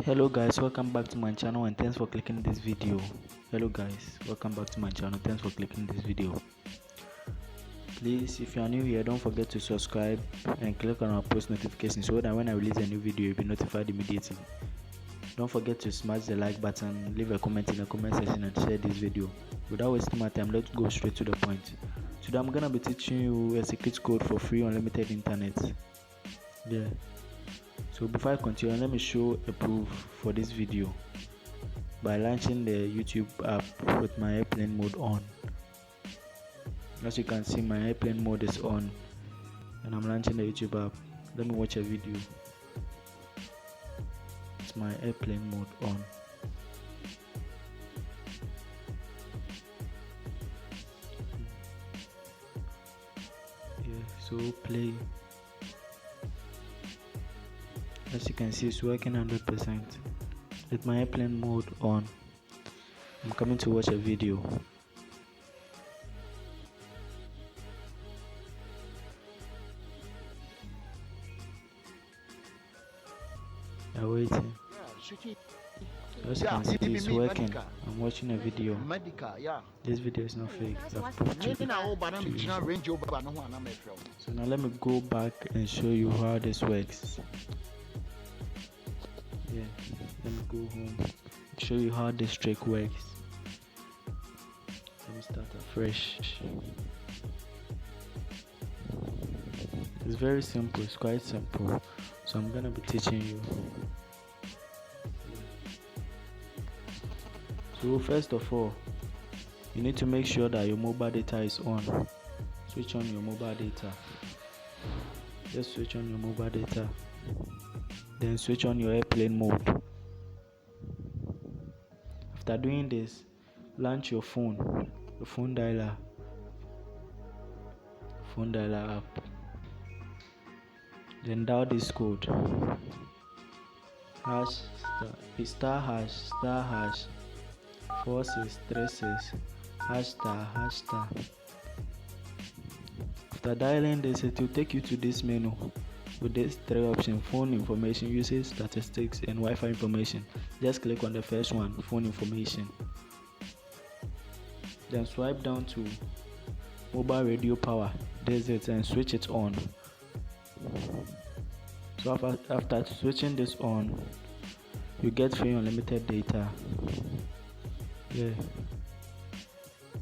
Hello guys, welcome back to my channel and thanks for clicking this video. Please, if you are new here, don't forget to subscribe and click on our post notifications so that when I release a new video you'll be notified immediately. Don't forget to smash the like button, leave a comment in the comment section and share this video. Without wasting my time, let's go straight to the point. Today I'm gonna be teaching you a secret code for free unlimited internet. So before I continue, let me show a proof for this video by launching the YouTube app with my airplane mode on. As you can see, my airplane mode is on and I'm launching the YouTube app. Let me watch a video. It's my airplane mode on. So play. As you can see, it's working 100% with my airplane mode on. I'm coming to watch a video. I'm waiting. As you can see, it's working. I'm watching a video. This video is not fake. So now let me go back and show you how this works. Let me go home and show you how this trick works. Let me start afresh. It's very simple, it's quite simple, so I'm gonna be teaching you. So first of all, you need to make sure that your mobile data is on. Switch on your mobile data. Just switch on your mobile data. Then switch on your airplane mode. After doing this, launch your phone dialer app. Then dial this code **#4636 **#. After dialing this, it will take you to this menu with these three options: phone information, usage statistics, and Wi-Fi information. Just click on the first one, phone information. Then swipe down to mobile radio power. There's it, and switch it on. So after switching this on, you get free unlimited data.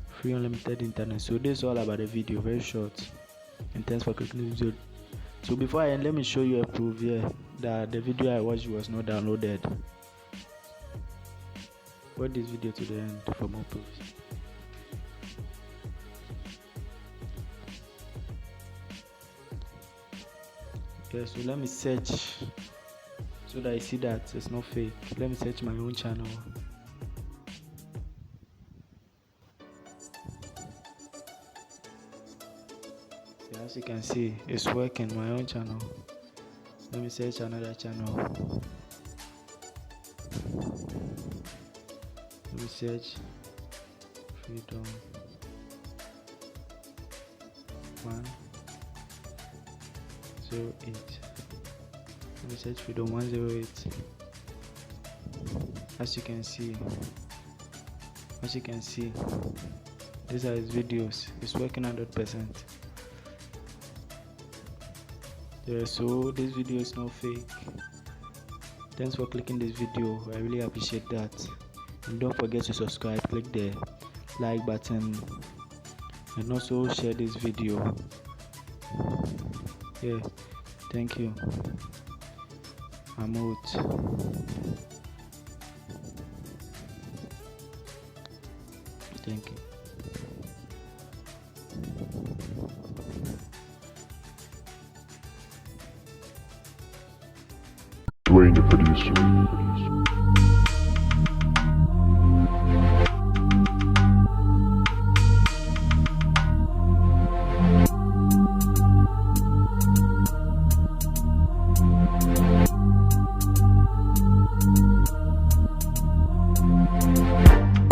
Free unlimited internet. So this is all about the video, very short, and thanks for clicking this video. So before I end, let me show you a proof here that the video I watched was not downloaded. Watch this video to the end for more proofs. So let me search so that I see that it's not fake. Let me search my own channel. As you can see, it's working, my own channel. Let me search another channel. Let me search Freedom 108. Let me search Freedom 108. As you can see, these are his videos. It's working 100%. So this video is not fake. Thanks for clicking this video, I really appreciate that. And don't forget to subscribe, click the like button, and also share this video. Thank you. I'm out. Thank you. Dwayne the producer.